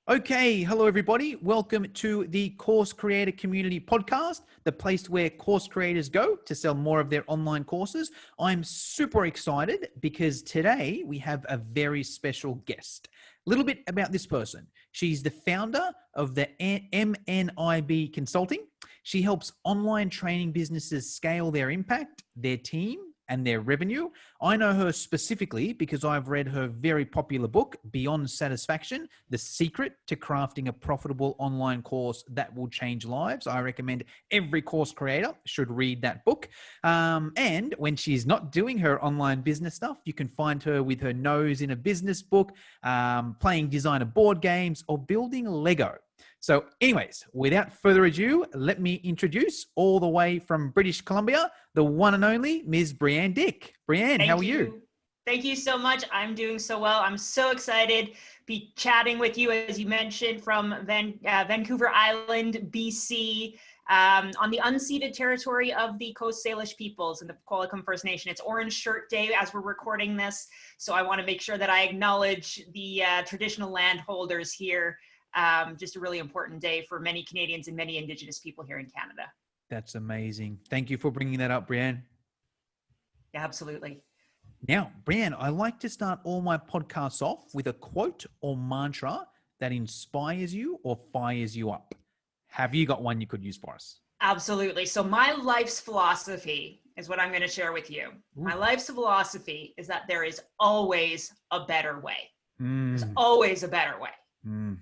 Okay, hello everybody. Welcome to the Course Creator Community Podcast, the place where course creators go to sell more of their online courses. I'm super excited because today we have a very special guest. A little bit about this person. She's the founder of the MNIB Consulting. She helps online training businesses scale their impact, their team, and their revenue. I know her specifically because I've read her very popular book, Beyond Satisfaction, The Secret to Crafting a Profitable Online Course That Will Change Lives. I recommend every course creator should read that book. And when she's not doing her online business stuff, you can find her with her nose in a business book, playing designer board games, or building Lego. So anyways, without further ado, let me introduce all the way from British Columbia, the one and only Ms. Breanne Dyck. Breanne, how are you? Thank you so much. I'm doing so well. I'm so excited to be chatting with you, as you mentioned, from Vancouver Island, BC, on the unceded territory of the Coast Salish peoples and the Qualicum First Nation. It's Orange Shirt Day as we're recording this, so I want to make sure that I acknowledge the traditional landholders here. Just a really important day for many Canadians and many Indigenous people here in Canada. That's amazing. Thank you for bringing that up, Breanne. Yeah, absolutely. Now, Breanne, I like to start all my podcasts off with a quote or mantra that inspires you or fires you up. Have you got one you could use for us? Absolutely. So my life's philosophy is what I'm going to share with you. Ooh. My life's philosophy is that there is always a better way. There's Mm. always a better way. Mm.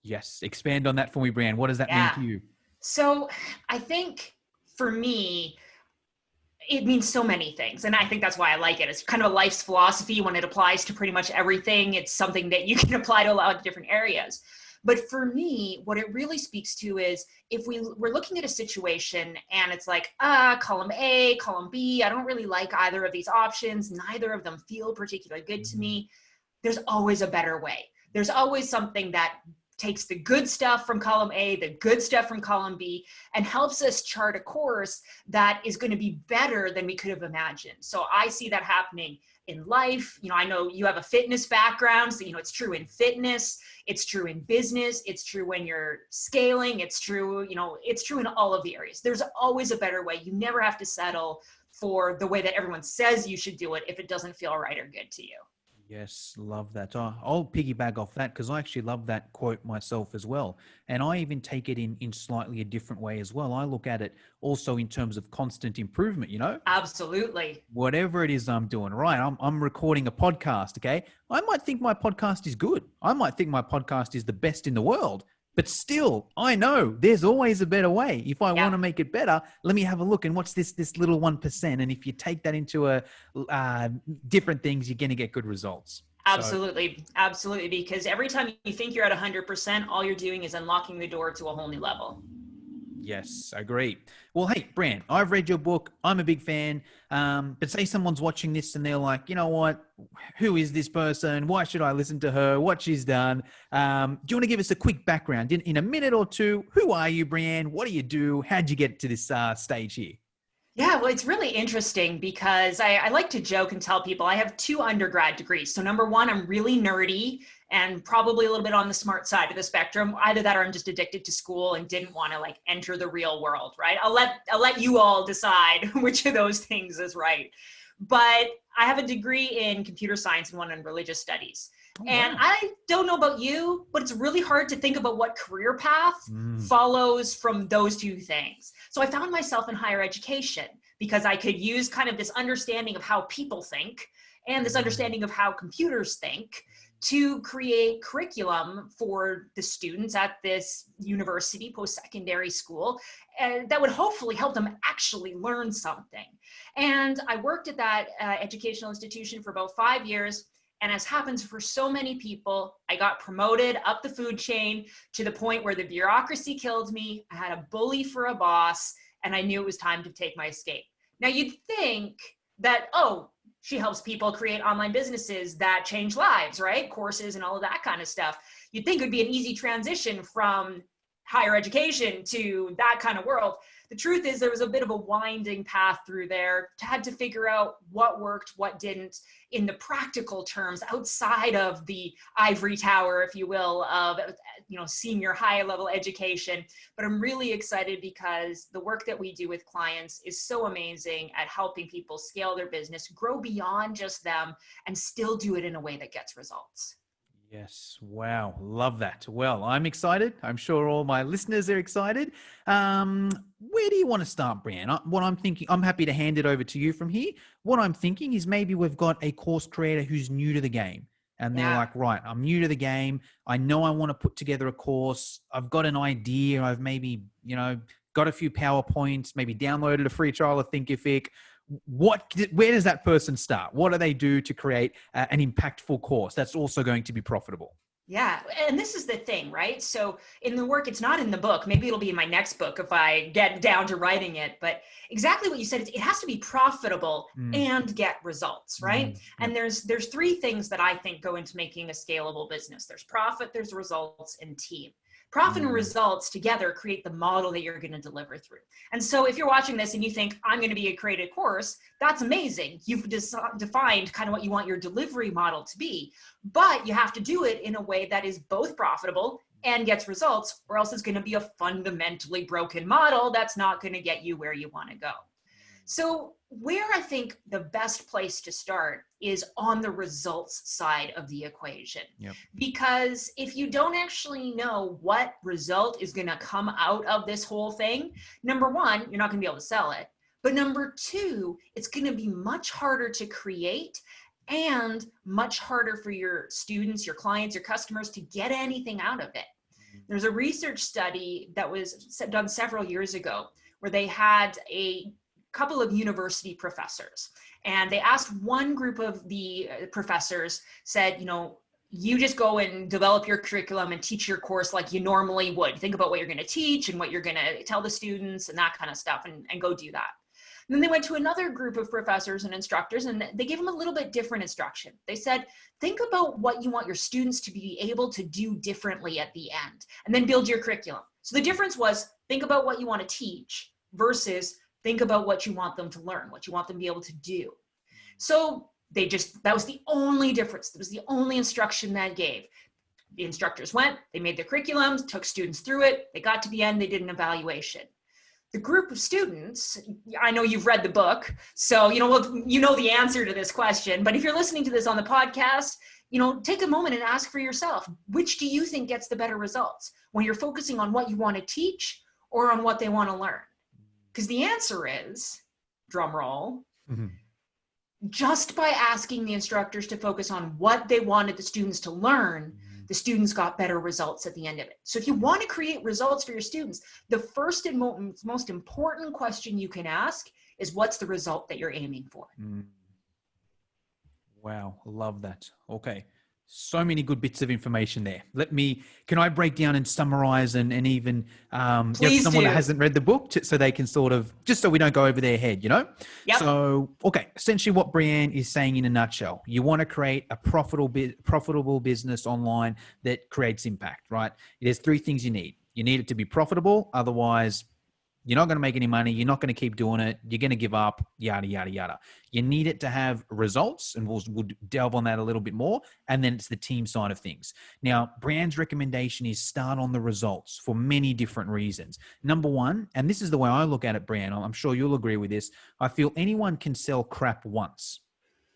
Yes. Expand on that for me, Breanne. What does that mean to you? So I think for me, it means so many things. And I think that's why I like it. It's kind of a life's philosophy when it applies to pretty much everything. It's something that you can apply to a lot of different areas. But for me, what it really speaks to is if we're looking at a situation and it's like, column A, column B, I don't really like either of these options. Neither of them feel particularly good to me. There's always a better way. There's always something that takes the good stuff from column A, the good stuff from column B, and helps us chart a course that is going to be better than we could have imagined. So I see that happening in life. I know you have a fitness background, so it's true in fitness, it's true in business, it's true when you're scaling, it's true, it's true in all of the areas. There's always a better way. You never have to settle for the way that everyone says you should do it if it doesn't feel right or good to you. Yes, love that. I'll piggyback off that because I actually love that quote myself as well. And I even take it in slightly a different way as well. I look at it also in terms of constant improvement, Absolutely. Whatever it is I'm doing, right? I'm recording a podcast, okay? I might think my podcast is good. I might think my podcast is the best in the world. But still, I know there's always a better way. If I want to make it better, let me have a look. And what's this little 1%? And if you take that into different things, you're going to get good results. Absolutely. Absolutely. Because every time you think you're at 100%, all you're doing is unlocking the door to a whole new level. Yes, I agree. Well, hey, Breanne, I've read your book. I'm a big fan. But say someone's watching this and they're like, you know what? Who is this person? Why should I listen to her? What she's done? Do you want to give us a quick background in a minute or two? Who are you, Breanne? What do you do? How'd you get to this stage here? Yeah, well, it's really interesting because I like to joke and tell people I have 2 undergrad degrees. So number one, I'm really nerdy and probably a little bit on the smart side of the spectrum. Either that or I'm just addicted to school and didn't want to enter the real world, right? I'll let you all decide which of those things is right. But I have a degree in computer science and one in religious studies. Oh, and wow. I don't know about you, but it's really hard to think about what career path follows from those 2 things. So I found myself in higher education because I could use kind of this understanding of how people think and this understanding of how computers think to create curriculum for the students at this university, post-secondary school, that would hopefully help them actually learn something. And I worked at that educational institution for about 5 years. And as happens for so many people, I got promoted up the food chain to the point where the bureaucracy killed me. I had a bully for a boss, and I knew it was time to take my escape. Now you'd think that, she helps people create online businesses that change lives, right? Courses and all of that kind of stuff. You'd think it would be an easy transition from higher education to that kind of world. The truth is there was a bit of a winding path through there. Had to figure out what worked, what didn't in the practical terms outside of the ivory tower, if you will, of senior high level education. But I'm really excited because the work that we do with clients is so amazing at helping people scale their business, grow beyond just them, and still do it in a way that gets results. Yes. Wow. Love that. Well, I'm excited. I'm sure all my listeners are excited. Where do you want to start, Breanne? What I'm thinking, I'm happy to hand it over to you from here. What I'm thinking is maybe we've got a course creator who's new to the game and they're like, right, I'm new to the game. I know I want to put together a course. I've got an idea. I've maybe, got a few PowerPoints, maybe downloaded a free trial of Thinkific. Where does that person start? What do they do to create an impactful course that's also going to be profitable? Yeah. And this is the thing, right? So in the work, it's not in the book. Maybe it'll be in my next book if I get down to writing it. But exactly what you said, it has to be profitable and get results, right? And there's three things that I think go into making a scalable business. There's profit, there's results, and team. Profit and results together create the model that you're going to deliver through. And so if you're watching this and you think, I'm going to create a course, that's amazing. You've defined kind of what you want your delivery model to be, but you have to do it in a way that is both profitable and gets results, or else it's going to be a fundamentally broken model that's not going to get you where you want to go. So where I think the best place to start is on the results side of the equation. Because if you don't actually know what result is going to come out of this whole thing, number one, you're not going to be able to sell it. But number two, it's going to be much harder to create and much harder for your students, your clients, your customers to get anything out of it. There's a research study that was done several years ago where they had a couple of university professors, and they asked one group of the professors, said, you just go and develop your curriculum and teach your course like you normally would. Think about what you're going to teach and what you're going to tell the students and that kind of stuff, and go do that. And then they went to another group of professors and instructors, and they gave them a little bit different instruction. They said, think about what you want your students to be able to do differently at the end, and then build your curriculum. So the difference was, think about what you want to teach versus think about what you want them to learn, what you want them to be able to do. So that was the only difference. That was the only instruction that gave. The instructors went, they made their curriculums, took students through it. They got to the end, they did an evaluation. The group of students, I know you've read the book, so you know the answer to this question, but if you're listening to this on the podcast, take a moment and ask for yourself, which do you think gets the better results when you're focusing on what you want to teach or on what they want to learn? Because the answer is, drum roll, just by asking the instructors to focus on what they wanted the students to learn, the students got better results at the end of it. So if you want to create results for your students, the first and most important question you can ask is, what's the result that you're aiming for? Wow, love that. Okay. So many good bits of information there. Can I break down and summarize and even Please someone do. that hasn't read the book so they can just so we don't go over their head, Yep. So, okay, essentially what Breanne is saying in a nutshell, you want to create a profitable business online that creates impact, right? There's three things you need. You need it to be profitable. Otherwise, you're not going to make any money. You're not going to keep doing it. You're going to give up, yada, yada, yada. You need it to have results, and we'll delve on that a little bit more. And then it's the team side of things. Now, Breanne's recommendation is start on the results for many different reasons. Number one, and this is the way I look at it, Breanne, I'm sure you'll agree with this. I feel anyone can sell crap once,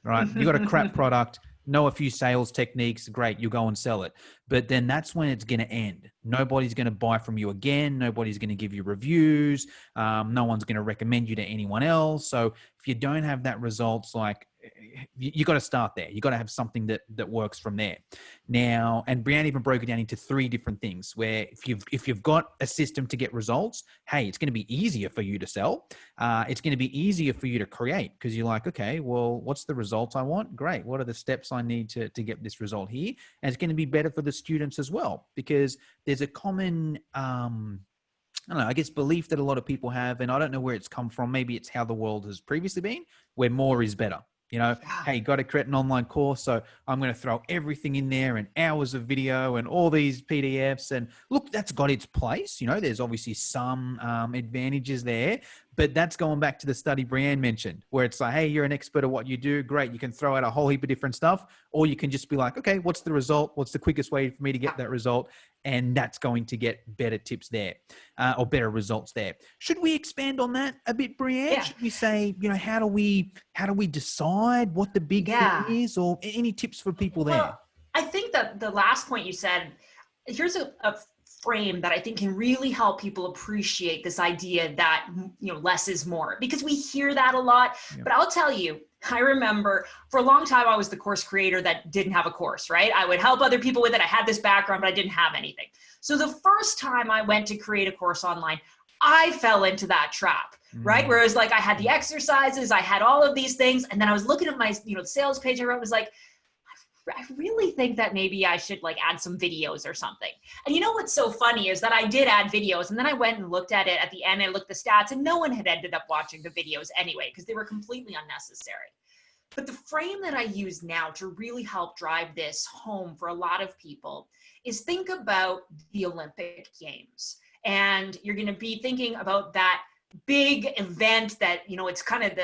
right? You got a crap product, know a few sales techniques, great, you go and sell it. But then that's when it's going to end. Nobody's going to buy from you again. Nobody's going to give you reviews. No one's going to recommend you to anyone else. So if you don't have that results, you got to start there. You got to have something that works from there. Now, and Breanne even broke it down into three different things where if you've got a system to get results, hey, it's going to be easier for you to sell. It's going to be easier for you to create because you're like, okay, well, what's the result I want? Great. What are the steps I need to get this result here? And it's going to be better for the students as well because there's a common, I guess belief that a lot of people have, and I don't know where it's come from. Maybe it's how the world has previously been, where more is better. You know, Yeah. hey, got to create an online course. So I'm going to throw everything in there and hours of video and all these PDFs. And look, that's got its place. You know, there's obviously some advantages there, but that's going back to the study Breanne mentioned, where it's like, hey, you're an expert at what you do. Great. You can throw out a whole heap of different stuff, or you can just be like, okay, what's the result? What's the quickest way for me to get that result? And that's going to get better tips there or better results there. Should we expand on that a bit, Breanne? Yeah. Should we say, you know, how do we decide what the big thing Yeah. is, or any tips for people there? Well, I think that the last point you said, here's a frame that I think can really help people appreciate this idea that, you know, less is more, because we hear that a lot. Yeah. But I'll tell you, I remember for a long time, I was the course creator that didn't have a course, right? I would help other people with it. I had this background, but I didn't have anything. So the first time I went to create a course online, I fell into that trap, right? Where it was like, I had the exercises, I had all of these things. And then I was looking at my, you know, the sales page I wrote, was like, I really think that maybe I should like add some videos or something. And you know what's so funny is that I did add videos, and then I went and looked at it at the end. I looked at the stats, and no one had ended up watching the videos anyway, because they were completely unnecessary. But the frame that I use now to really help drive this home for a lot of people is think about the Olympic Games. And you're going to be thinking about that big event that, you know, it's kind of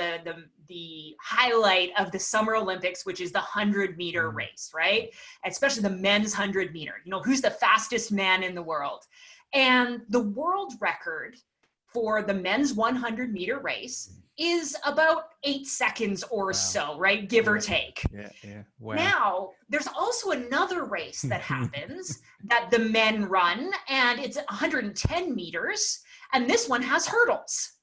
the highlight of the Summer Olympics, which is the 100-meter race, right? Especially the men's 100-meter. You know, who's the fastest man in the world? And the world record for the men's 100-meter race is about 8 seconds or so, right? Give or take. Yeah. Wow. Now, there's also another race that happens that the men run, and it's 110 meters, and this one has hurdles.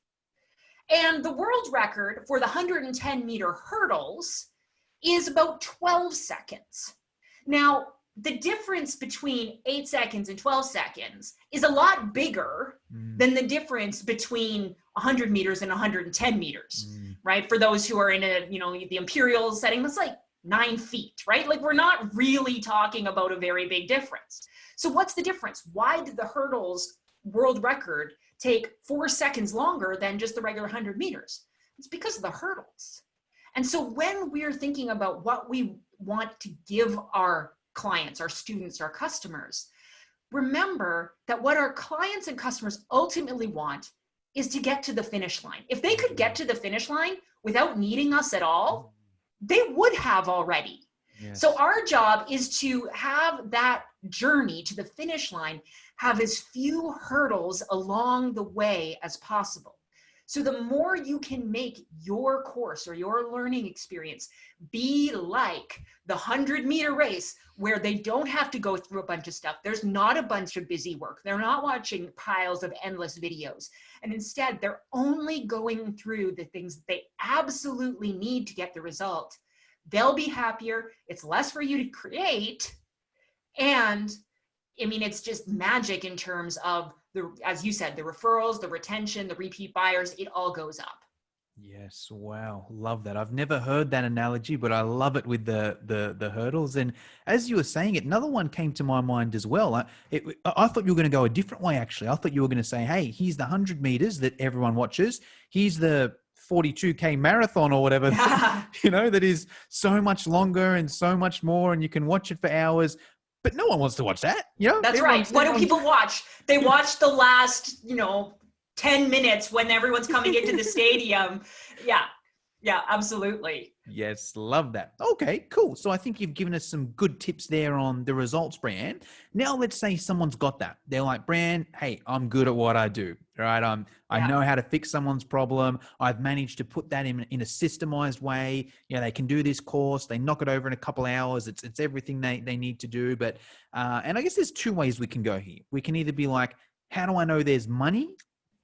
And the world record for the 110-meter hurdles is about 12 seconds. Now, the difference between 8 seconds and 12 seconds is a lot bigger than the difference between 100 meters and 110 meters, right? For those who are in a, you know, the imperial setting, that's like 9 feet, right? Like, we're not really talking about a very big difference. So what's the difference? Why did the hurdles world record take 4 seconds longer than just the regular 100 meters? It's because of the hurdles. And so when we're thinking about what we want to give our clients, our students, our customers, remember that what our clients and customers ultimately want is to get to the finish line. If they could get to the finish line without needing us at all, they would have already. Yes. So our job is to have that journey to the finish line have as few hurdles along the way as possible. So the more you can make your course or your learning experience be like the 100-meter race, where they don't have to go through a bunch of stuff. There's not a bunch of busy work. They're not watching piles of endless videos. And instead, they're only going through the things that they absolutely need to get the result. They'll be happier. It's less for you to create. And I mean, it's just magic in terms of the, as you said, the referrals, the retention, the repeat buyers, it all goes up. Yes. Wow. Love that. I've never heard that analogy, but I love it with the hurdles. And as you were saying it, another one came to my mind as well. I thought you were going to go a different way, actually. I thought you were going to say, hey, here's the 100 meters that everyone watches. Here's the 42K marathon or whatever, you know, that is so much longer and so much more, and you can watch it for hours. But no one wants to watch that, you know? That's right. What do people watch? They watch the last, 10 minutes when everyone's coming into the stadium. Yeah, absolutely. Yes, love that. Okay, cool. So I think you've given us some good tips there on the results, Breanne. Now let's say someone's got that. They're like, Breanne, hey, I'm good at what I do, right? I know how to fix someone's problem. I've managed to put that in a systemized way. You know, they can do this course. They knock it over in a couple of hours. It's everything they need to do. But and I guess there's two ways we can go here. We can either be like, how do I know there's money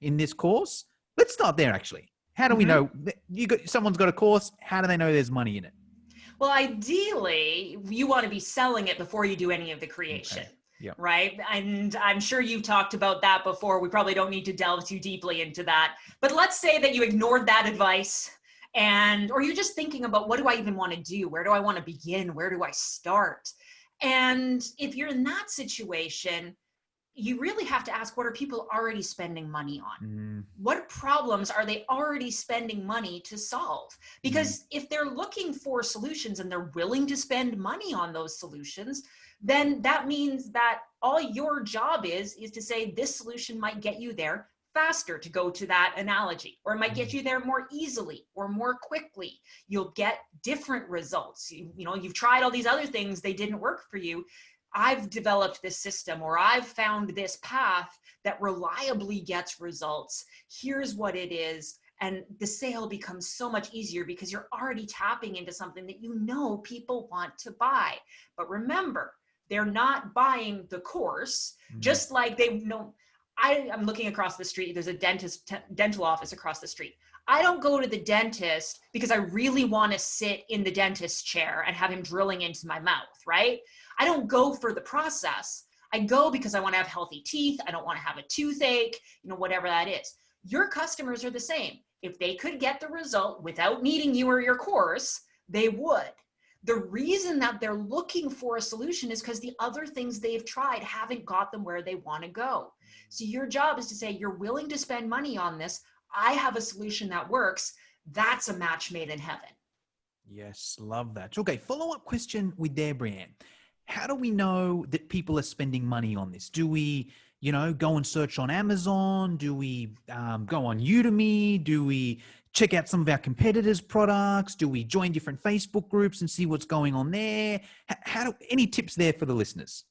in this course? Let's start there, actually. How do we know someone's got a course? How do they know there's money in it? Well, ideally, you want to be selling it before you do any of the creation, right? And I'm sure you've talked about that before. We probably don't need to delve too deeply into that. But let's say that you ignored that advice, or you're just thinking about, what do I even want to do? Where do I want to begin? Where do I start? And if you're in that situation, you really have to ask, what are people already spending money on? Mm, What problems are they already spending money to solve? Because if they're looking for solutions and they're willing to spend money on those solutions, then that means that all your job is to say this solution might get you there faster, to go to that analogy, or it might get you there more easily or more quickly. You'll get different results. You've tried all these other things, they didn't work for you. I've developed this system, or I've found this path that reliably gets results. Here's what it is. And the sale becomes so much easier because you're already tapping into something that people want to buy. But remember, they're not buying the course, just like they know. I'm looking across the street. There's a dental office across the street. I don't go to the dentist because I really want to sit in the dentist's chair and have him drilling into my mouth, right? I don't go for the process. I go because I want to have healthy teeth. I don't want to have a toothache, whatever that is. Your customers are the same. If they could get the result without needing you or your course, they would. The reason that they're looking for a solution is because the other things they've tried haven't got them where they want to go. So your job is to say, you're willing to spend money on this. I have a solution that works. That's a match made in heaven. yes, love that. Okay, follow-up question with there, Breanne. How do we know that people are spending money on this? Do we, go and search on Amazon? Do we go on Udemy? Do we check out some of our competitors' products? Do we join different Facebook groups and see what's going on there? Any tips there for the listeners?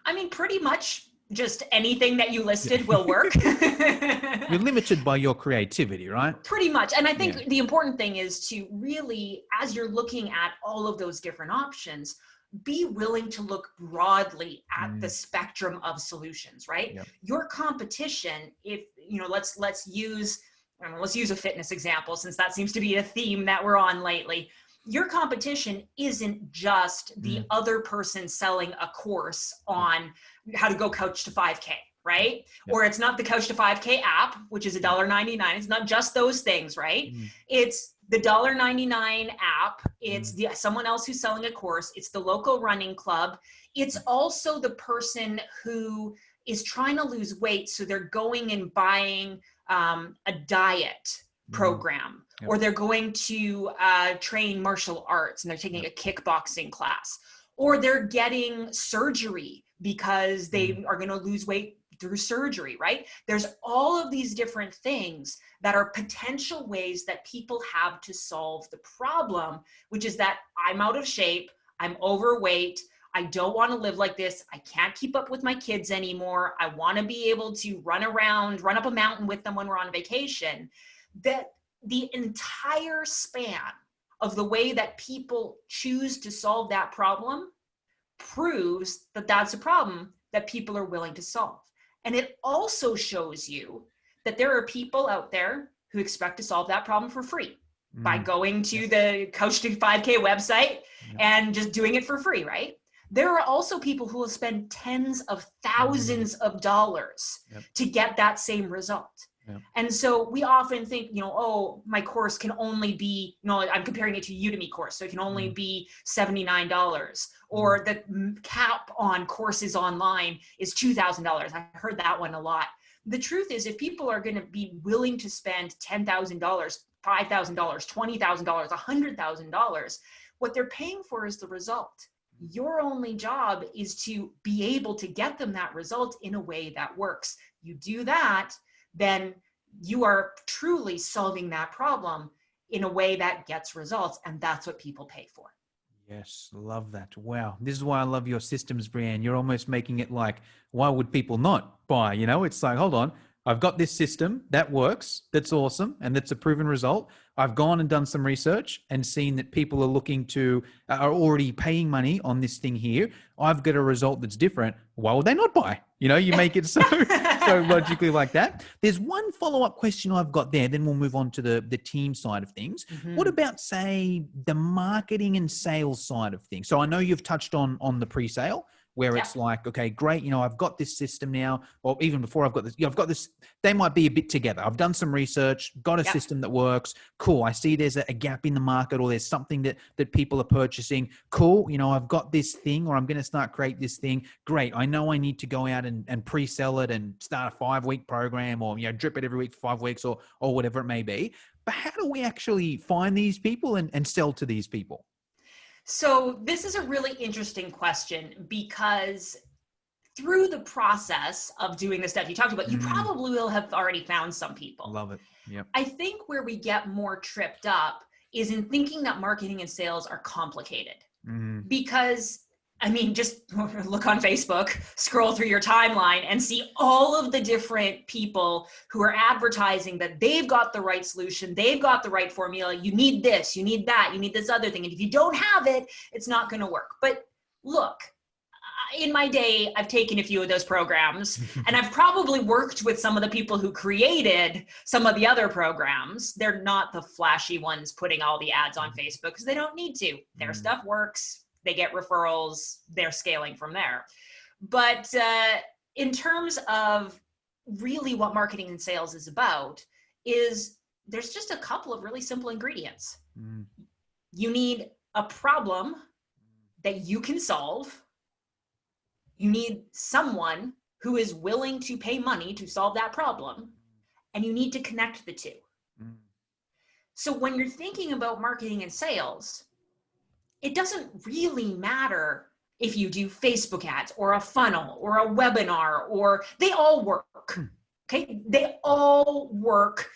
I mean, pretty much just anything that you listed will work. You're limited by your creativity, right? Pretty much. And I think the important thing is to really, as you're looking at all of those different options, be willing to look broadly at the spectrum of solutions, right? Yep. Your competition, if, let's use a fitness example, since that seems to be a theme that we're on lately. Your competition isn't just the other person selling a course on how to go coach to 5K, right? Yep. Or it's not the Coach to 5K app, which is $1.99. It's not just those things, right? It's the $1.99 app. It's someone else who's selling a course. It's the local running club. It's also the person who is trying to lose weight. So they're going and buying a diet program, or they're going to train martial arts and they're taking a kickboxing class, or they're getting surgery because they are going to lose weight through surgery, right? There's all of these different things that are potential ways that people have to solve the problem, which is that I'm out of shape, I'm overweight, I don't want to live like this, I can't keep up with my kids anymore, I want to be able to run up a mountain with them when we're on vacation. That the entire span of the way that people choose to solve that problem proves that that's a problem that people are willing to solve. And it also shows you that there are people out there who expect to solve that problem for free by going to the Coach to 5K website and just doing it for free, right? There are also people who will spend tens of thousands of dollars to get that same result. Yep. And so we often think, oh, my course can only be, I'm comparing it to Udemy course, so it can only be $79, or the cap on courses online is $2,000. I heard that one a lot. The truth is, if people are going to be willing to spend $10,000, $5,000, $20,000, $100,000, what they're paying for is the result. Your only job is to be able to get them that result in a way that works. You do that, then you are truly solving that problem in a way that gets results. And that's what people pay for. Yes, love that. Wow. This is why I love your systems, Breanne. You're almost making it like, why would people not buy? It's like, hold on, I've got this system that works, that's awesome, and that's a proven result. I've gone and done some research and seen that people are already paying money on this thing here. I've got a result that's different. Why would they not buy? You make it so logically like that. There's one follow-up question I've got there, then we'll move on to the team side of things. What about, say, the marketing and sales side of things? So I know you've touched on the pre-sale. where Yeah. it's like, okay, great, I've got this system now, or even before I've got this, they might be a bit together. I've done some research, got a Yep. system that works. Cool. I see there's a gap in the market, or there's something that people are purchasing. Cool. I've got this thing, or I'm going to start create this thing. Great. I know I need to go out and pre-sell it and start a 5-week program, or, drip it every week for 5 weeks, or whatever it may be. But how do we actually find these people and sell to these people? So this is a really interesting question, because through the process of doing the stuff you talked about, you probably will have already found some people. Love it. Yep. I think where we get more tripped up is in thinking that marketing and sales are complicated. Because just look on Facebook, scroll through your timeline and see all of the different people who are advertising that they've got the right solution, they've got the right formula. You need this, you need that, you need this other thing. And if you don't have it, it's not going to work. But look, in my day, I've taken a few of those programs and I've probably worked with some of the people who created some of the other programs. They're not the flashy ones putting all the ads on Facebook because they don't need to. Their stuff works. They get referrals. They're scaling from there. But in terms of really what marketing and sales is about, is there's just a couple of really simple ingredients. You need a problem that you can solve. You need someone who is willing to pay money to solve that problem, and you need to connect the two. So when you're thinking about marketing and sales, it doesn't really matter if you do Facebook ads or a funnel or a webinar, or they all work. Okay. They all work,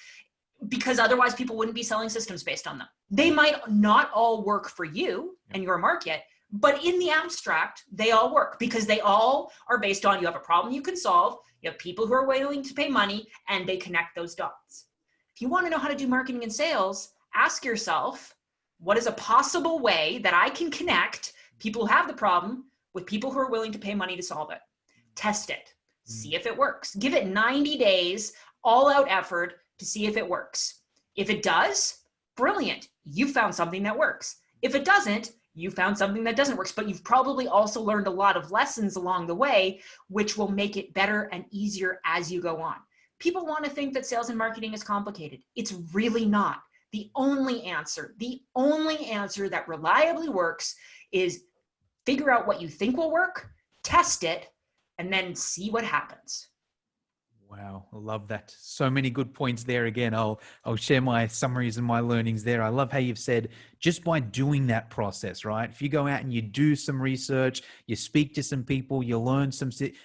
because otherwise people wouldn't be selling systems based on them. They might not all work for you and your market, but in the abstract, they all work, because they all are based on, you have a problem you can solve, you have people who are willing to pay money, and they connect those dots. If you want to know how to do marketing and sales, ask yourself, what is a possible way that I can connect people who have the problem with people who are willing to pay money to solve it? Test it. See if it works. Give it 90 days, all out effort to see if it works. If it does, brilliant. You found something that works. If it doesn't, you found something that doesn't work, but you've probably also learned a lot of lessons along the way, which will make it better and easier as you go on. People want to think that sales and marketing is complicated. It's really not. The only answer that reliably works is figure out what you think will work, test it, and then see what happens. Wow, I love that. So many good points there. Again, I'll share my summaries and my learnings there. I love how you've said, just by doing that process, right? If you go out and you do some research, you speak to some people, you learn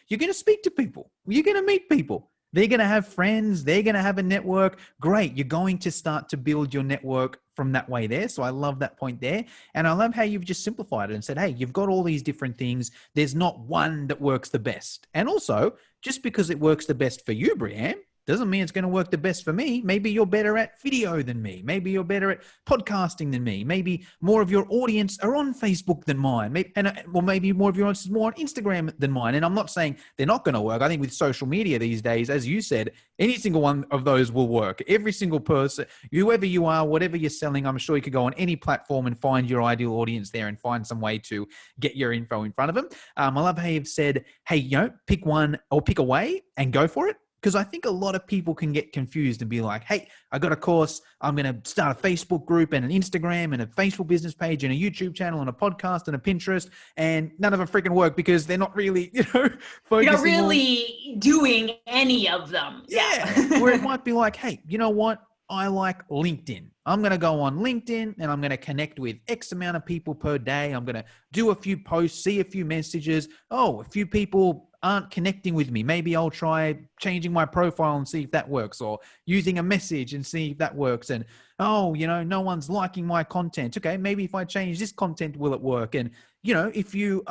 you're going to speak to people. You're going to meet people. They're going to have friends. They're going to have a network. Great. You're going to start to build your network from that way there. So I love that point there. And I love how you've just simplified it and said, hey, you've got all these different things. There's not one that works the best. And also, just because it works the best for you, Breanne, doesn't mean it's going to work the best for me. Maybe you're better at video than me. Maybe you're better at podcasting than me. Maybe more of your audience are on Facebook than mine. Maybe more of your audience is more on Instagram than mine. And I'm not saying they're not going to work. I think with social media these days, as you said, any single one of those will work. Every single person, whoever you are, whatever you're selling, I'm sure you could go on any platform and find your ideal audience there and find some way to get your info in front of them. I love how you've said, hey, pick one or pick a way and go for it. Because I think a lot of people can get confused and be like, hey, I got a course. I'm going to start a Facebook group and an Instagram and a Facebook business page and a YouTube channel and a podcast and a Pinterest. And none of them freaking work because they're not really, focusing. You're not really doing any of them. Yeah. Where it might be like, hey, you know what? I like LinkedIn. I'm going to go on LinkedIn and I'm going to connect with X amount of people per day. I'm going to do a few posts, see a few messages. Oh, a few people aren't connecting with me. Maybe I'll try changing my profile and see if that works, or using a message and see if that works. And, no one's liking my content. Okay, maybe if I change this content, will it work? And, if you...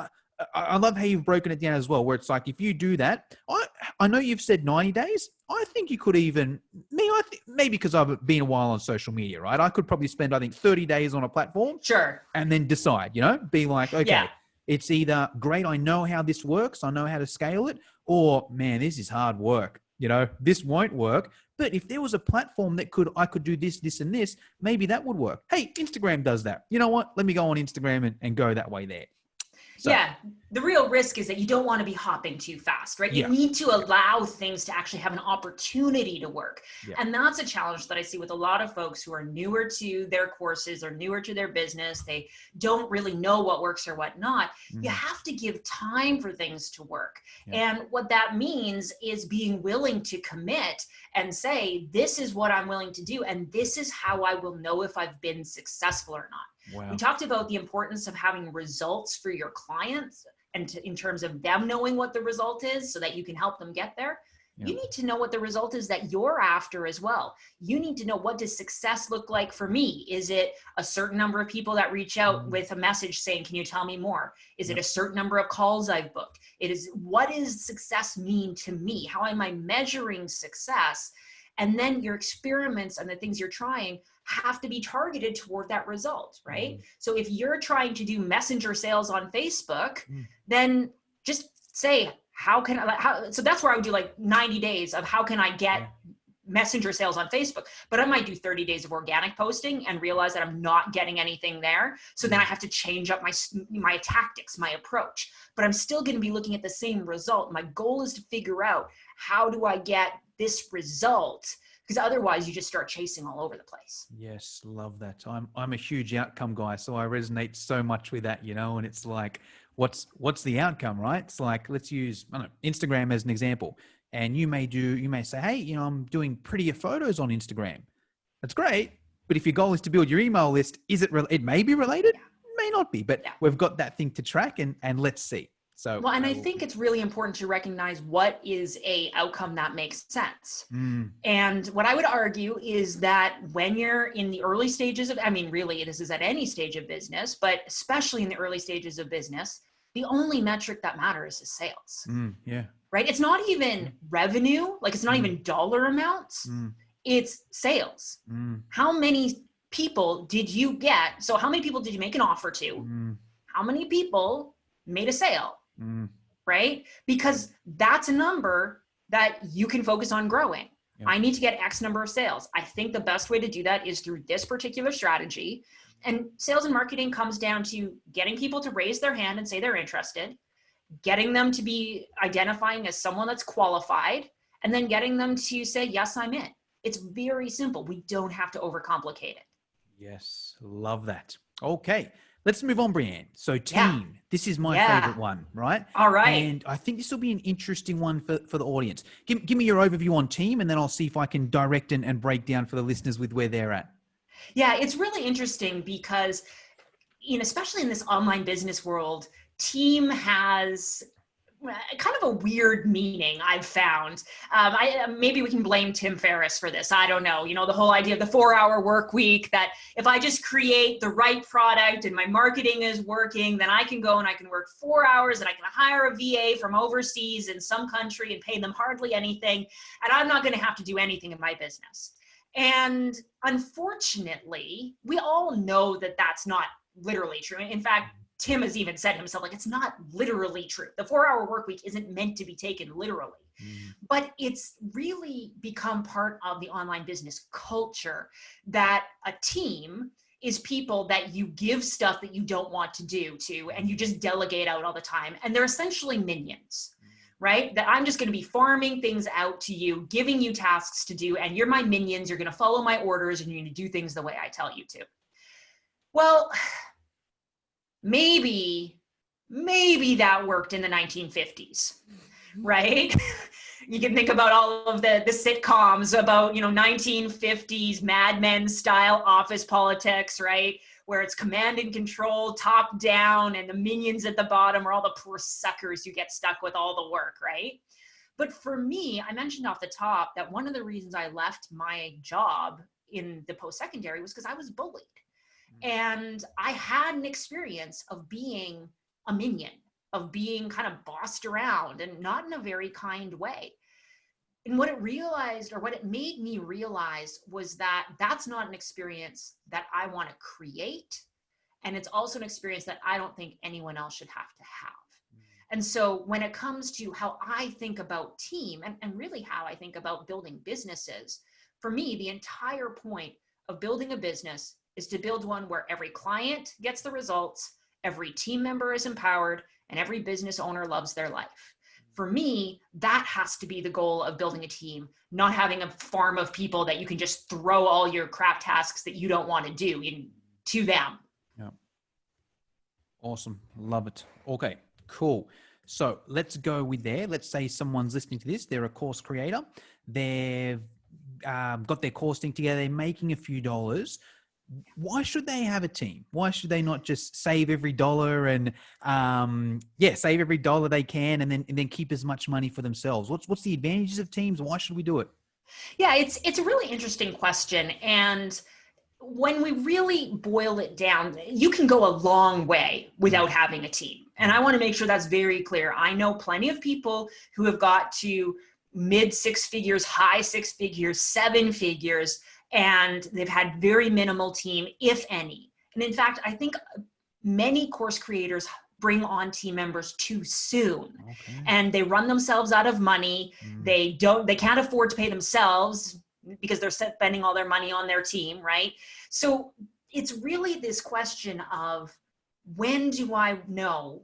I love how you've broken it down as well, where it's like, if you do that, I know you've said 90 days. I think you could even, maybe because I've been a while on social media, right? I could probably spend, 30 days on a platform. Sure. And then decide, be like, okay, yeah. It's either great, I know how this works, I know how to scale it, or man, this is hard work. This won't work. But if there was a platform that I could do this, this, and this, maybe that would work. Hey, Instagram does that. You know what? Let me go on Instagram and go that way there. So, Yeah. The real risk is that you don't want to be hopping too fast, right? You yeah, need to allow things to actually have an opportunity to work. yeah. And that's a challenge that I see with a lot of folks who are newer to their courses or newer to their business. They don't really know what works or what not. You Mm, have to give time for things to work. yeah. And what that means is being willing to commit and say, this is what I'm willing to do. And this is how I will know if I've been successful or not. We Wow. talked about the importance of having results for your clients and in terms of them knowing what the result is so that you can help them get there. Yeah. You need to know what the result is that you're after as well. You need to know, what does success look like for me? Is it a certain number of people that reach out with a message saying, can you tell me more? Is it a certain number of calls I've booked? What does success mean to me? How am I measuring success? And then your experiments and the things you're trying have to be targeted toward that result, right? So if you're trying to do messenger sales on Facebook, then just say, so that's where I would do like 90 days of how can I get messenger sales on Facebook, but I might do 30 days of organic posting and realize that I'm not getting anything there. So then I have to change up my tactics, my approach, but I'm still going to be looking at the same result. My goal is to figure out, how do I get this result? Because otherwise you just start chasing all over the place. Yes, love that. I'm a huge outcome guy, so I resonate so much with that, and it's like, what's the outcome, right? It's like, let's use, I don't know, Instagram as an example. And you may say, hey, I'm doing prettier photos on Instagram. That's great. But if your goal is to build your email list, it may be related, may not be, but we've got that thing to track and let's see. So, well, and I think it's really important to recognize what is a outcome that makes sense. And what I would argue is that when you're in the early stages of, really this is at any stage of business, but especially in the early stages of business, the only metric that matters is sales. Yeah. Right? It's not even revenue, like it's not even dollar amounts. It's sales. How many people did you get? So how many people did you make an offer to? How many people made a sale? Right? Because that's a number that you can focus on growing. I need to get X number of sales. I think the best way to do that is through this particular strategy. And sales and marketing comes down to getting people to raise their hand and say they're interested, getting them to be identifying as someone that's qualified, and then getting them to say, yes, I'm in. It's very simple. We don't have to overcomplicate it. Yes, love that. Okay, let's move on, Breanne. So team, this is my favorite one, right? All right. And I think this will be an interesting one for the audience. Give me your overview on team, and then I'll see if I can direct and break down for the listeners with where they're at. Yeah, it's really interesting because, especially in this online business world, team has kind of a weird meaning, I've found. Maybe we can blame Tim Ferriss for this. I don't know. The whole idea of the 4-hour work week, that if I just create the right product and my marketing is working, then I can go and I can work 4 hours and I can hire a VA from overseas in some country and pay them hardly anything. And I'm not going to have to do anything in my business. And unfortunately, we all know that that's not literally true. In fact, Tim has even said himself, like, it's not literally true. The 4-hour work week isn't meant to be taken literally, but it's really become part of the online business culture that a team is people that you give stuff that you don't want to do to, and you just delegate out all the time. And they're essentially minions, right? That I'm just going to be farming things out to you, giving you tasks to do, and you're my minions. You're going to follow my orders and you're going to do things the way I tell you to. Well, maybe that worked in the 1950s, right? You can think about all of the sitcoms about, 1950s Mad Men style office politics, right? Where it's command and control, top down, and the minions at the bottom are all the poor suckers who get stuck with all the work, right? But for me, I mentioned off the top that one of the reasons I left my job in the post-secondary was because I was bullied. And I had an experience of being a minion, of being kind of bossed around, and not in a very kind way. And what it made me realize was that that's not an experience that I want to create. And it's also an experience that I don't think anyone else should have to have. And so when it comes to how I think about team and really how I think about building businesses, for me, the entire point of building a business is to build one where every client gets the results every team member is empowered, and every business owner loves their life. For me, that has to be the goal of building a team, not having a farm of people that you can just throw all your crap tasks that you don't want to do to them. Yeah. Awesome. Love it. Okay, cool. So let's go with there. Let's say someone's listening to this. They're a course creator. They've got their course thing together. They're making a few dollars. Why should they have a team? Why should they not just save every dollar and save every dollar they can and then keep as much money for themselves? What's the advantages of teams? Why should we do it? Yeah, it's a really interesting question. And when we really boil it down, you can go a long way without having a team. And I want to make sure that's very clear. I know plenty of people who have got to mid 6 figures, high 6 figures, 7 figures, and they've had very minimal team, if any. And in fact, I think many course creators bring on team members too soon. Okay. And they run themselves out of money. They can't afford to pay themselves because they're spending all their money on their team, right? So it's really this question of, when do I know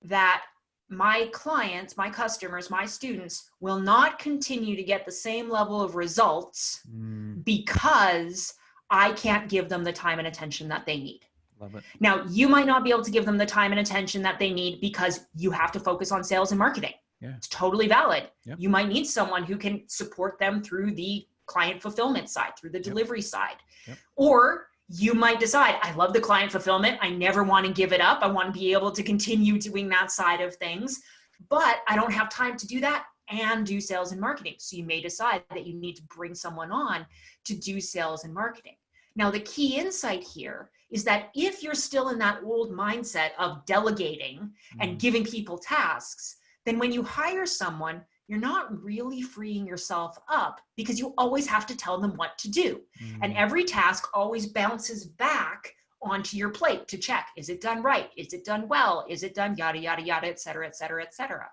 that my clients, my customers, my students will not continue to get the same level of results because I can't give them the time and attention that they need? Love it. Now, you might not be able to give them the time and attention that they need because you have to focus on sales and marketing. Yeah. It's totally valid. Yep. You might need someone who can support them through the client fulfillment side, through the delivery side. Yep. Or you might decide, I love the client fulfillment. I never want to give it up. I want to be able to continue doing that side of things, but I don't have time to do that and do sales and marketing. So you may decide that you need to bring someone on to do sales and marketing. Now, the key insight here is that if you're still in that old mindset of delegating and giving people tasks, then when you hire someone, you're not really freeing yourself up because you always have to tell them what to do. And every task always bounces back onto your plate to check. Is it done right? Is it done well? Is it done yada, yada, yada, et cetera, et cetera, et cetera.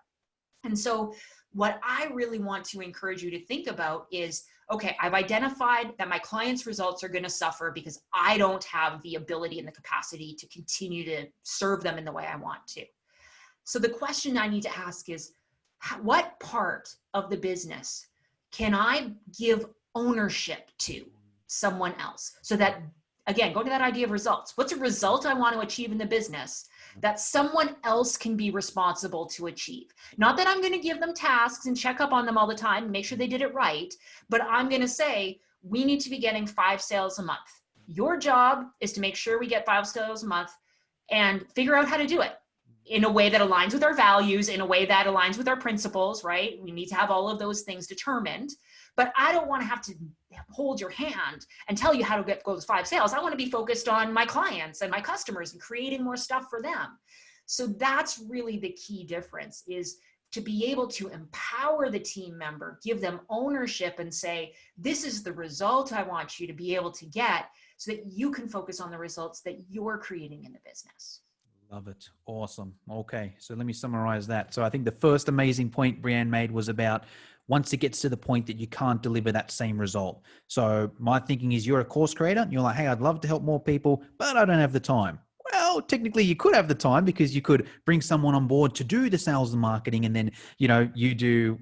And so what I really want to encourage you to think about is, okay, I've identified that my clients' results are going to suffer because I don't have the ability and the capacity to continue to serve them in the way I want to. So the question I need to ask is, what part of the business can I give ownership to someone else? So that, again, go to that idea of results. What's a result I want to achieve in the business that someone else can be responsible to achieve? Not that I'm going to give them tasks and check up on them all the time and make sure they did it right, but I'm going to say, we need to be getting 5 sales a month. Your job is to make sure we get 5 sales a month and figure out how to do it in a way that aligns with our values, in a way that aligns with our principles, right? We need to have all of those things determined, but I don't want to have to hold your hand and tell you how to get those 5 sales. I want to be focused on my clients and my customers and creating more stuff for them. So that's really the key difference, is to be able to empower the team member, give them ownership and say, this is the result I want you to be able to get so that you can focus on the results that you're creating in the business. Love it. Awesome. Okay. So let me summarize that. So I think the first amazing point Breanne made was about once it gets to the point that you can't deliver that same result. So my thinking is, you're a course creator and you're like, hey, I'd love to help more people, but I don't have the time. Well, technically you could have the time because you could bring someone on board to do the sales and marketing, and then, you do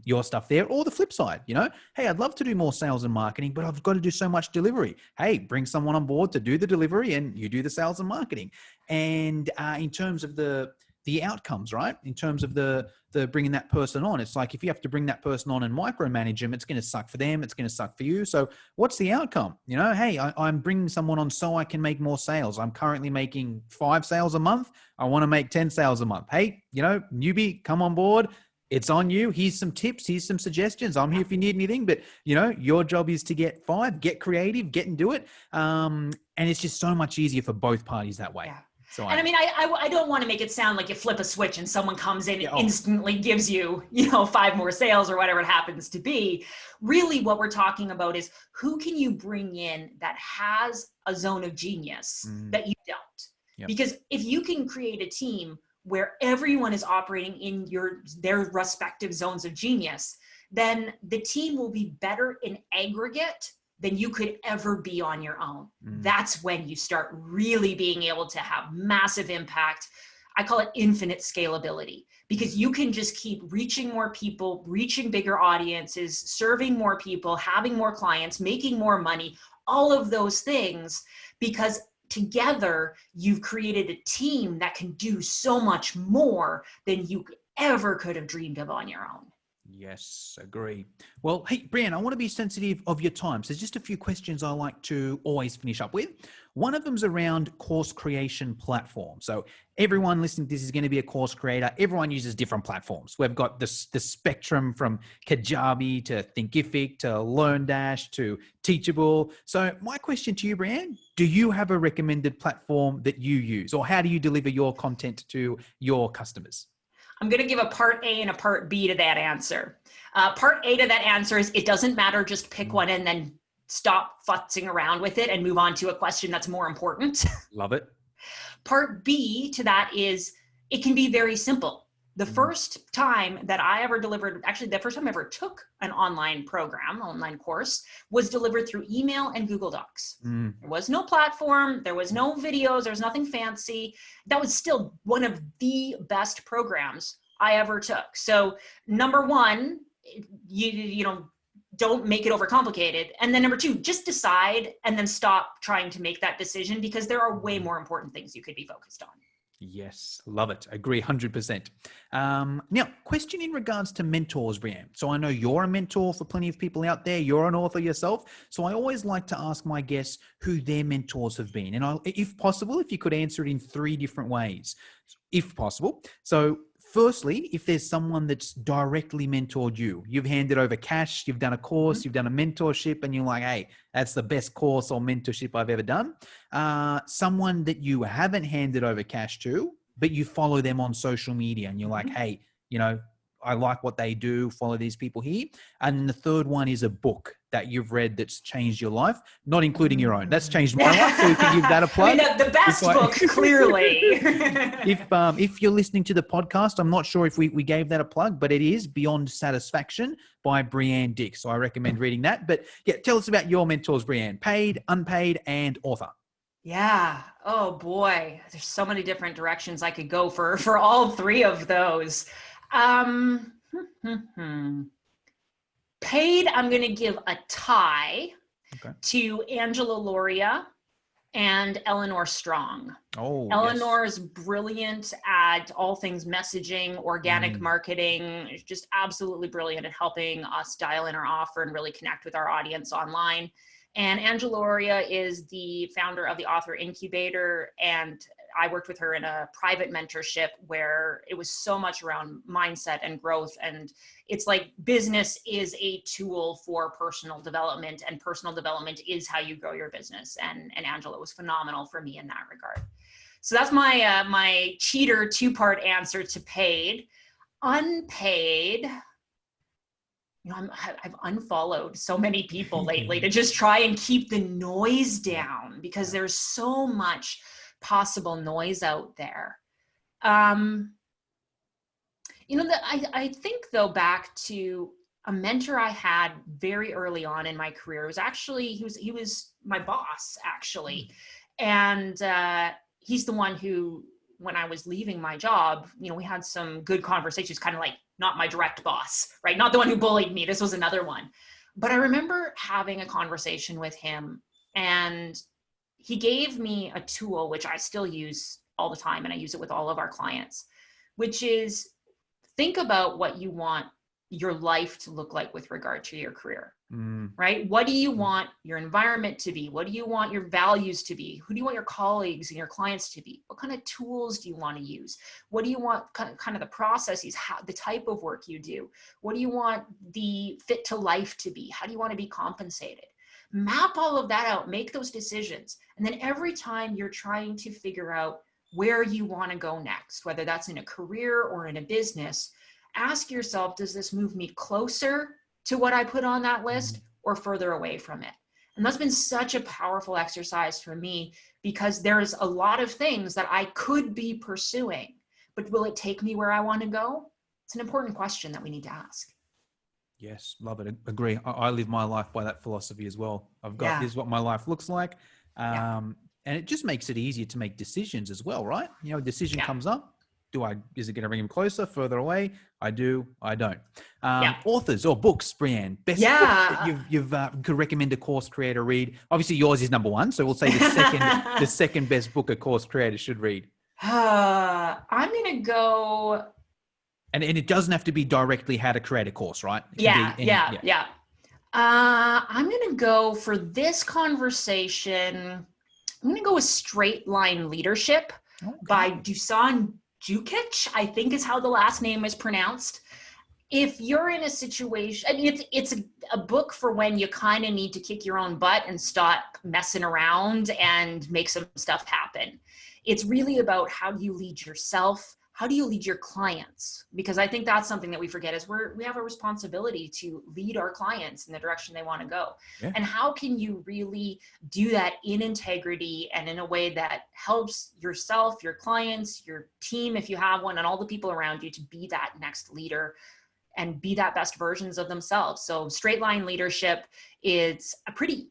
your stuff there. Or the flip side, hey, I'd love to do more sales and marketing, but I've got to do so much delivery. Hey, bring someone on board to do the delivery and you do the sales and marketing. And in terms of the outcomes, right? In terms of the bringing that person on, it's like, if you have to bring that person on and micromanage them, it's going to suck for them. It's going to suck for you. So what's the outcome? Hey, I'm bringing someone on so I can make more sales. I'm currently making 5 sales a month. I want to make 10 sales a month. Hey, newbie, come on board. It's on you. Here's some tips. Here's some suggestions. I'm here if you need anything, but your job is to get 5, get creative, get and do it. And it's just so much easier for both parties that way. Yeah. So and I don't want to make it sound like you flip a switch and someone comes in and instantly gives you, 5 more sales or whatever it happens to be. Really what we're talking about is, who can you bring in that has a zone of genius that you don't? Yep. Because if you can create a team where everyone is operating in their respective zones of genius, then the team will be better in aggregate than you could ever be on your own. Mm. That's when you start really being able to have massive impact. I call it infinite scalability, because you can just keep reaching more people, reaching bigger audiences, serving more people, having more clients, making more money, all of those things, because together you've created a team that can do so much more than you ever could have dreamed of on your own. Yes, agree. Well, hey, Breanne, I want to be sensitive of your time. So there's just a few questions I like to always finish up with. One of them's around course creation platform. So everyone listening to this is going to be a course creator. Everyone uses different platforms. We've got the spectrum from Kajabi to Thinkific to LearnDash to Teachable. So my question to you, Breanne, do you have a recommended platform that you use, or how do you deliver your content to your customers? I'm going to give a part A and a part B to that answer. Part A to that answer is it doesn't matter, just pick one and then stop futzing around with it and move on to a question that's more important. Love it. Part B to that is it can be very simple. The first time that I ever delivered, actually the first time I ever took an online course, was delivered through email and Google Docs. There was no platform, there was no videos, there was nothing fancy. That was still one of the best programs I ever took. So number one, you know, don't make it overcomplicated. And then number two, just decide and then stop trying to make that decision, because there are way more important things you could be focused on. Yes, love it. Agree 100%. Now, question in regards to mentors, Breanne. So I know you're a mentor for plenty of people out there. You're an author yourself. So I always like to ask my guests who their mentors have been. And if possible, if you could answer it in 3 different ways, if possible. So firstly, if there's someone that's directly mentored you, you've handed over cash, you've done a course, you've done a mentorship, and you're like, hey, that's the best course or mentorship I've ever done. Someone that you haven't handed over cash to, but you follow them on social media and you're like, hey, you know, I like what they do, follow these people here. And the third one is a book that you've read that's changed your life, not including your own. That's changed my life, so we can give that a plug. I mean, the best book, clearly. If you're listening to the podcast, I'm not sure if we gave that a plug, but it is Beyond Satisfaction by Breanne Dyck. So I recommend reading that. But yeah, tell us about your mentors, Breanne, paid, unpaid, and author. Yeah. Oh boy. There's so many different directions I could go for all 3 of those. Paid, I'm going to give a tie to Angela Lauria and Eleanor Strong. Oh, Eleanor is brilliant at all things messaging, organic marketing, just absolutely brilliant at helping us dial in our offer and really connect with our audience online. And Angela Lauria is the founder of the Author Incubator, and I worked with her in a private mentorship where it was so much around mindset and growth. And it's like business is a tool for personal development, and personal development is how you grow your business. And Angela was phenomenal for me in that regard. So that's my my cheater 2-part answer to paid. Unpaid, you know, I've unfollowed so many people lately to just try and keep the noise down, because there's so much possible noise out there. You know, I think though back to a mentor I had very early on in my career. It was actually, he was my boss actually. And he's the one who, when I was leaving my job, you know, we had some good conversations, kind of like not my direct boss, right? Not the one who bullied me. This was another one. But I remember having a conversation with him, and he gave me a tool, which I still use all the time, and I use it with all of our clients, which is think about what you want your life to look like with regard to your career, right? What do you want your environment to be? What do you want your values to be? Who do you want your colleagues and your clients to be? What kind of tools do you want to use? What do you want kind of the processes, the type of work you do? What do you want the fit to life to be? How do you want to be compensated? Map all of that out, make those decisions. And then every time you're trying to figure out where you want to go next, whether that's in a career or in a business, ask yourself, does this move me closer to what I put on that list or further away from it? And that's been such a powerful exercise for me, because there's a lot of things that I could be pursuing, but will it take me where I want to go? It's an important question that we need to ask. Yes, love it. Agree. I live my life by that philosophy as well. I've got, Yeah. this is what my life looks like. Yeah. And it just makes it easier to make decisions as well, right? You know, a decision Yeah. comes up. Is it going to bring him closer, further away? I do, I don't. Yeah. Authors or books, Breanne, best book that Yeah. you've could recommend a course creator read. Obviously yours is number one. So we'll say the second best book a course creator should read. I'm going to go. And it doesn't have to be directly how to create a course, right? It can Yeah. be any, Yeah. yeah. Yeah. I'm going to go for this conversation. I'm going to go with Straight Line Leadership by Okay. Dusan Jukic, I think is how the last name is pronounced. If you're in a situation, I mean, it's a book for when you kind of need to kick your own butt and stop messing around and make some stuff happen. It's really about how do you lead yourself? How do you lead your clients? Because I think that's something that we forget is we have a responsibility to lead our clients in the direction they want to go. Yeah. And how can you really do that in integrity and in a way that helps yourself, your clients, your team, if you have one, and all the people around you to be that next leader and be that best versions of themselves. So Straight Line Leadership, it's a pretty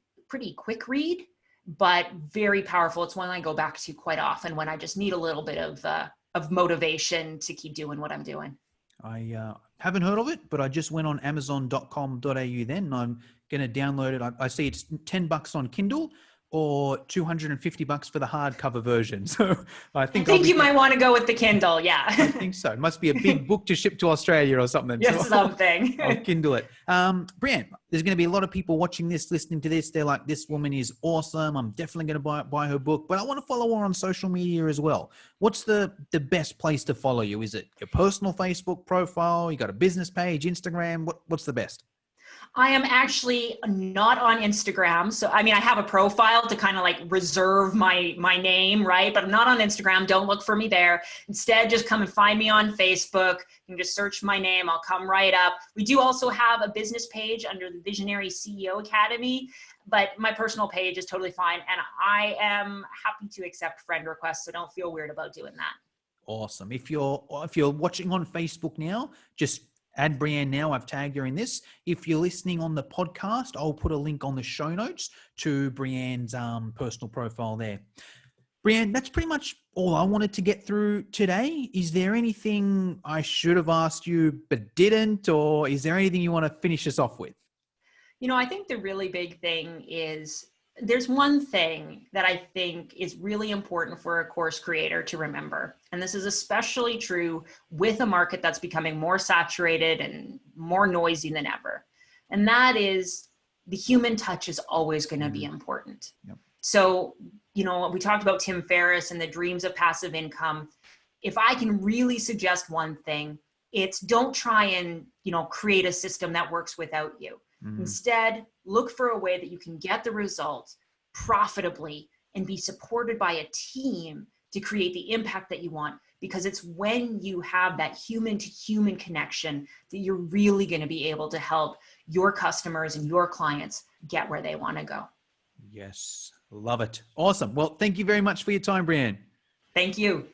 quick read, but very powerful. It's one I go back to quite often when I just need a little bit of motivation to keep doing what I'm doing. I haven't heard of it, but I just went on amazon.com.au then, and I'm going to download it. I see it's $10 on Kindle or $250 for the hardcover version. So I think You might want to go with the Kindle. Yeah. I think so. It must be a big book to ship to Australia or something. Yes, So something. I'll Kindle it. Breanne, there's going to be a lot of people watching this, listening to this. They're like, this woman is awesome. I'm definitely going to buy her book, but I want to follow her on social media as well. What's the best place to follow you? Is it your personal Facebook profile? You got a business page, Instagram? What's the best? I am actually not on Instagram. So, I mean, I have a profile to kind of like reserve my name, right? But I'm not on Instagram. Don't look for me there. Instead, just come and find me on Facebook. You can just search my name. I'll come right up. We do also have a business page under the Visionary CEO Academy, but my personal page is totally fine. And I am happy to accept friend requests. So don't feel weird about doing that. Awesome. If you're watching on Facebook now, just add Breanne now. I've tagged her in this. If you're listening on the podcast, I'll put a link on the show notes to Breanne's personal profile there. Breanne, that's pretty much all I wanted to get through today. Is there anything I should have asked you but didn't, or is there anything you want to finish us off with? You know, I think the really big thing is there's one thing that I think is really important for a course creator to remember. And this is especially true with a market that's becoming more saturated and more noisy than ever. And that is the human touch is always going to be important. Yep. So, you know, we talked about Tim Ferriss and the dreams of passive income. If I can really suggest one thing, it's don't try and, you know, create a system that works without you. Instead, look for a way that you can get the results profitably and be supported by a team to create the impact that you want, because it's when you have that human to human connection that you're really going to be able to help your customers and your clients get where they want to go. Yes. Love it. Awesome. Well, thank you very much for your time, Breanne. Thank you.